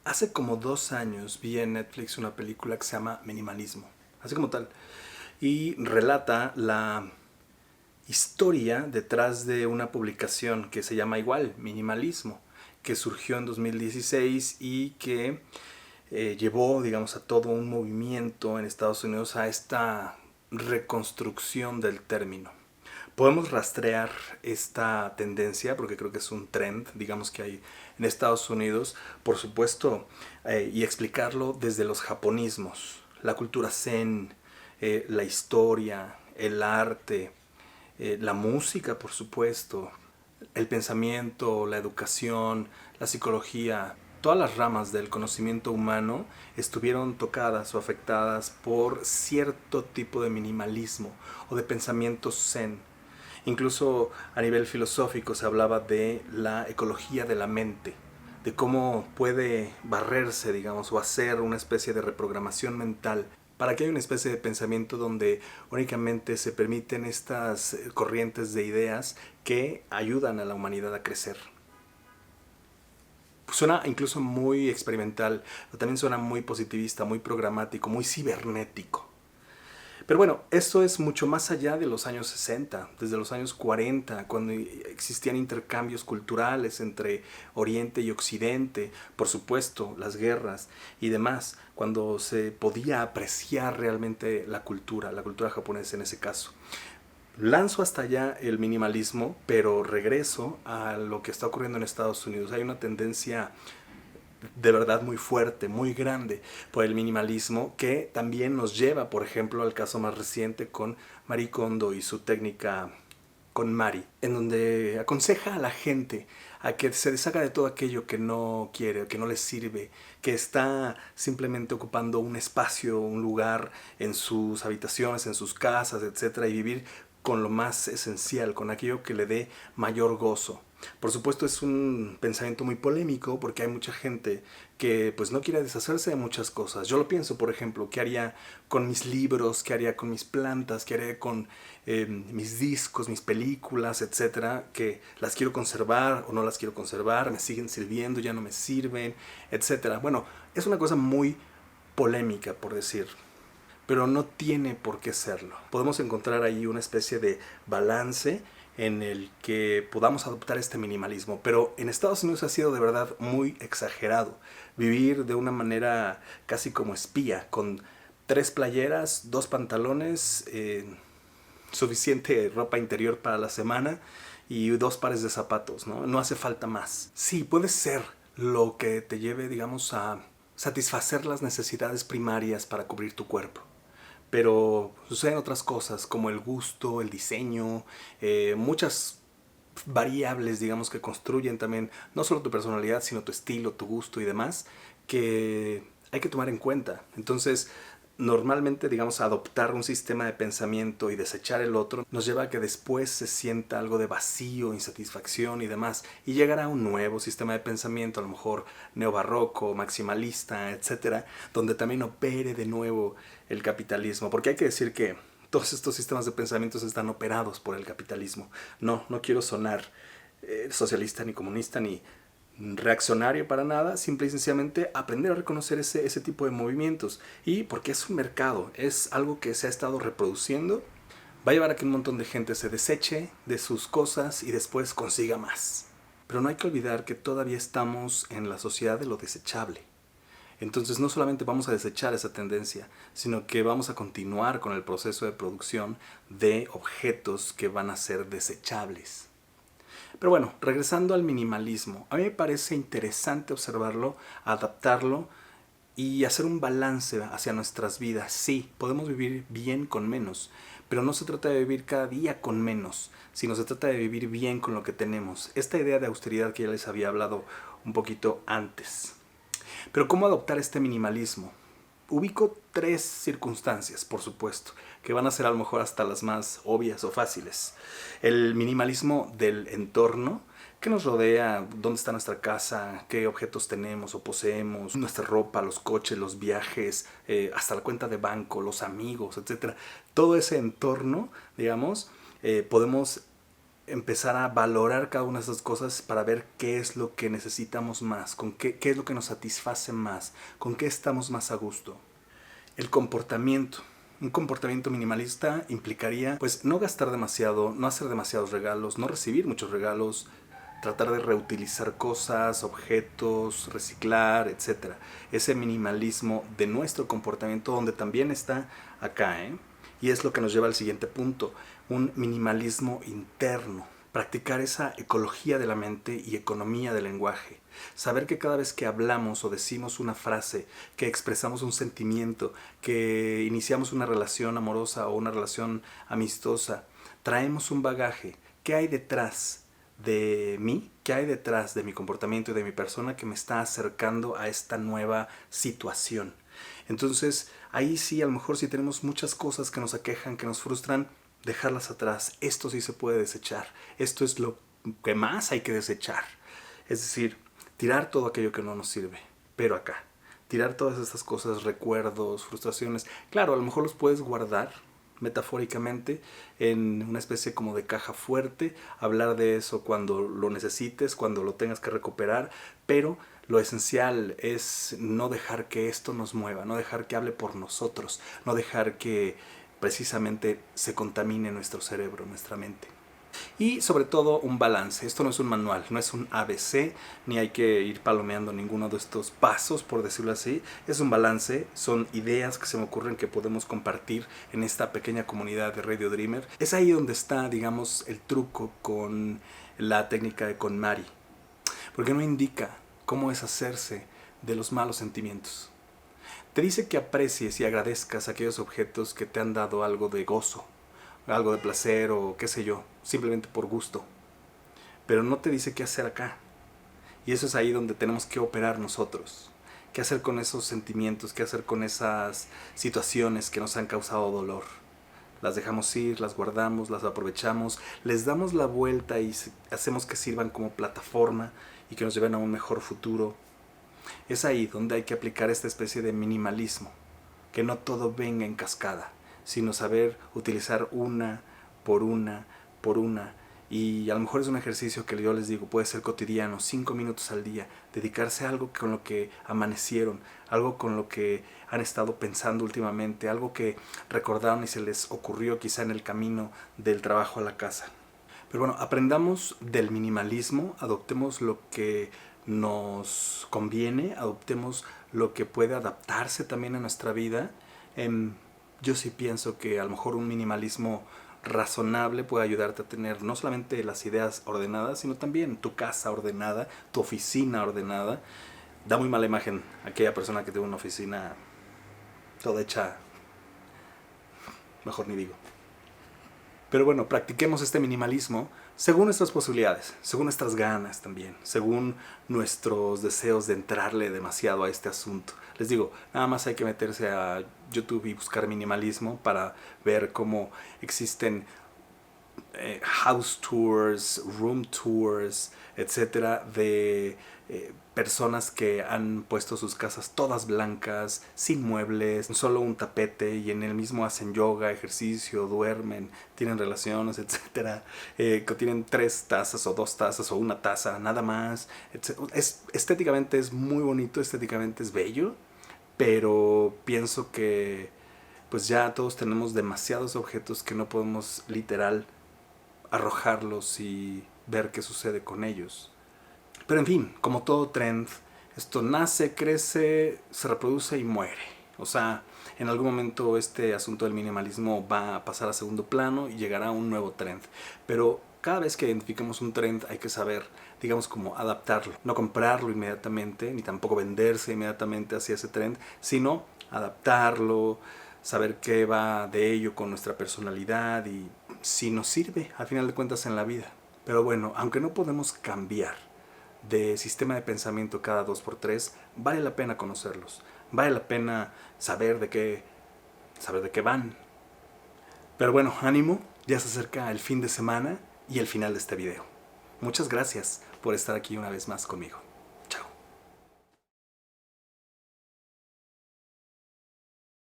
Hace como 2 años vi en Netflix una película que se llama Minimalismo, así como tal, y relata la historia detrás de una publicación que se llama igual, Minimalismo, que surgió en 2016 y que llevó, digamos, a todo un movimiento en Estados Unidos a esta reconstrucción del término. Podemos rastrear esta tendencia porque creo que es un trend, digamos, que hay en Estados Unidos, por supuesto, y explicarlo desde los japonismos, la cultura zen, la historia, el arte, la música, por supuesto, el pensamiento, la educación, la psicología, todas las ramas del conocimiento humano estuvieron tocadas o afectadas por cierto tipo de minimalismo o de pensamiento zen. Incluso a nivel filosófico se hablaba de la ecología de la mente, de cómo puede barrerse, digamos, o hacer una especie de reprogramación mental para que haya una especie de pensamiento donde únicamente se permiten estas corrientes de ideas que ayudan a la humanidad a crecer. Suena incluso muy experimental, pero también suena muy positivista, muy programático, muy cibernético. Pero bueno, esto es mucho más allá de los años 60, desde los años 40, cuando existían intercambios culturales entre Oriente y Occidente, por supuesto, las guerras y demás, cuando se podía apreciar realmente la cultura japonesa en ese caso. Lanzo hasta allá el minimalismo, pero regreso a lo que está ocurriendo en Estados Unidos. Hay una tendencia de verdad muy fuerte, muy grande por el minimalismo que también nos lleva, por ejemplo, al caso más reciente con Marie Kondo y su técnica con Mari, en donde aconseja a la gente a que se deshaga de todo aquello que no quiere, que no le sirve, que está simplemente ocupando un espacio, un lugar en sus habitaciones, en sus casas, etcétera, y vivir con lo más esencial, con aquello que le dé mayor gozo. Por supuesto es un pensamiento muy polémico porque hay mucha gente que pues no quiere deshacerse de muchas cosas. Yo lo pienso, por ejemplo, ¿qué haría con mis libros? ¿Qué haría con mis plantas? ¿Qué haría con mis discos, mis películas, etcétera? Que las quiero conservar o no las quiero conservar, me siguen sirviendo, ya no me sirven, etcétera. Bueno, es una cosa muy polémica, por decir, pero no tiene por qué serlo. Podemos encontrar ahí una especie de balance en el que podamos adoptar este minimalismo, pero en Estados Unidos ha sido de verdad muy exagerado. Vivir de una manera casi como espía, con 3 playeras, 2 pantalones, suficiente ropa interior para la semana y 2 pares de zapatos, ¿no? No hace falta más. Sí, puede ser lo que te lleve, digamos, a satisfacer las necesidades primarias para cubrir tu cuerpo, pero suceden otras cosas como el gusto, el diseño, muchas variables, digamos, que construyen también no solo tu personalidad, sino tu estilo, tu gusto y demás, que hay que tomar en cuenta. Entonces, normalmente, digamos, adoptar un sistema de pensamiento y desechar el otro nos lleva a que después se sienta algo de vacío, insatisfacción y demás, y llegará un nuevo sistema de pensamiento, a lo mejor neobarroco, maximalista, etcétera, donde también opere de nuevo el capitalismo, porque hay que decir que todos estos sistemas de pensamientos están operados por el capitalismo. No, no quiero sonar socialista ni comunista ni reaccionario para nada, simple y sencillamente aprender a reconocer ese tipo de movimientos. Y porque es un mercado, es algo que se ha estado reproduciendo, va a llevar a que un montón de gente se deseche de sus cosas y después consiga más. Pero no hay que olvidar que todavía estamos en la sociedad de lo desechable. Entonces no solamente vamos a desechar esa tendencia, sino que vamos a continuar con el proceso de producción de objetos que van a ser desechables. Pero bueno, regresando al minimalismo, a mí me parece interesante observarlo, adaptarlo y hacer un balance hacia nuestras vidas. Sí, podemos vivir bien con menos, pero no se trata de vivir cada día con menos, sino se trata de vivir bien con lo que tenemos. Esta idea de austeridad que ya les había hablado un poquito antes. Pero ¿cómo adoptar este minimalismo? Ubico 3 circunstancias, por supuesto, que van a ser a lo mejor hasta las más obvias o fáciles. El minimalismo del entorno que nos rodea, dónde está nuestra casa, qué objetos tenemos o poseemos, nuestra ropa, los coches, los viajes, hasta la cuenta de banco, los amigos, etcétera. Todo ese entorno, digamos, podemos empezar a valorar cada una de esas cosas para ver qué es lo que necesitamos más, qué es lo que nos satisface más, con qué estamos más a gusto. El comportamiento. Un comportamiento minimalista implicaría pues no gastar demasiado, no hacer demasiados regalos, no recibir muchos regalos, tratar de reutilizar cosas, objetos, reciclar, etcétera. Ese minimalismo de nuestro comportamiento donde también está acá, ¿eh? Y es lo que nos lleva al siguiente punto, un minimalismo interno. Practicar esa ecología de la mente y economía del lenguaje. Saber que cada vez que hablamos o decimos una frase, que expresamos un sentimiento, que iniciamos una relación amorosa o una relación amistosa, traemos un bagaje. ¿Qué hay detrás de mí? ¿Qué hay detrás de mi comportamiento y de mi persona que me está acercando a esta nueva situación? Entonces, ahí sí, a lo mejor si tenemos muchas cosas que nos aquejan, que nos frustran, dejarlas atrás. Esto sí se puede desechar. Esto es lo que más hay que desechar. Es decir, tirar todo aquello que no nos sirve. Pero acá, tirar todas estas cosas, recuerdos, frustraciones. Claro, a lo mejor los puedes guardar metafóricamente en una especie como de caja fuerte, hablar de eso cuando lo necesites, cuando lo tengas que recuperar, pero lo esencial es no dejar que esto nos mueva, no dejar que hable por nosotros, no dejar que precisamente se contamine nuestro cerebro, nuestra mente. Y sobre todo un balance. Esto no es un manual, no es un ABC, ni hay que ir palomeando ninguno de estos pasos, por decirlo así. Es un balance, son ideas que se me ocurren que podemos compartir en esta pequeña comunidad de Radio Dreamer. Es ahí donde está, digamos, el truco con la técnica de KonMari, porque no indica cómo deshacerse de los malos sentimientos. Te dice que aprecies y agradezcas aquellos objetos que te han dado algo de gozo, algo de placer o qué sé yo, simplemente por gusto. Pero no te dice qué hacer acá. Y eso es ahí donde tenemos que operar nosotros. ¿Qué hacer con esos sentimientos? ¿Qué hacer con esas situaciones que nos han causado dolor? Las dejamos ir, las guardamos, las aprovechamos, les damos la vuelta y hacemos que sirvan como plataforma y que nos lleven a un mejor futuro. Es ahí donde hay que aplicar esta especie de minimalismo, que no todo venga en cascada, sino saber utilizar una por una, por una. Y a lo mejor es un ejercicio que yo les digo, puede ser cotidiano, 5 minutos al día, dedicarse a algo con lo que amanecieron, algo con lo que han estado pensando últimamente, algo que recordaron y se les ocurrió quizá en el camino del trabajo a la casa. Pero bueno, aprendamos del minimalismo, adoptemos lo que nos conviene, adoptemos lo que puede adaptarse también a nuestra vida. Yo sí pienso que a lo mejor un minimalismo razonable puede ayudarte a tener no solamente las ideas ordenadas, sino también tu casa ordenada, tu oficina ordenada. Da muy mala imagen aquella persona que tiene una oficina toda hecha, mejor ni digo. Pero bueno, practiquemos este minimalismo según nuestras posibilidades, según nuestras ganas también, según nuestros deseos de entrarle demasiado a este asunto. Les digo, nada más hay que meterse a YouTube y buscar minimalismo para ver cómo existen house tours, room tours, etcétera, de personas que han puesto sus casas todas blancas, sin muebles, solo un tapete, y en el mismo hacen yoga, ejercicio, duermen, tienen relaciones, etcétera, que tienen 3 tazas o 2 tazas o una taza, nada más. Estéticamente es muy bonito, estéticamente es bello, pero pienso que pues ya todos tenemos demasiados objetos que no podemos literal arrojarlos y ver qué sucede con ellos. Pero en fin, como todo trend, esto nace, crece, se reproduce y muere. O sea, en algún momento este asunto del minimalismo va a pasar a segundo plano y llegará un nuevo trend. Pero cada vez que identifiquemos un trend hay que saber, digamos, cómo adaptarlo. No comprarlo inmediatamente, ni tampoco venderse inmediatamente hacia ese trend, sino adaptarlo, saber qué va de ello con nuestra personalidad y si nos sirve, al final de cuentas, en la vida. Pero bueno, aunque no podemos cambiar de sistema de pensamiento cada 2 por 3, vale la pena conocerlos, vale la pena saber de qué van. Pero bueno, ánimo, ya se acerca el fin de semana y el final de este video. Muchas gracias por estar aquí una vez más conmigo.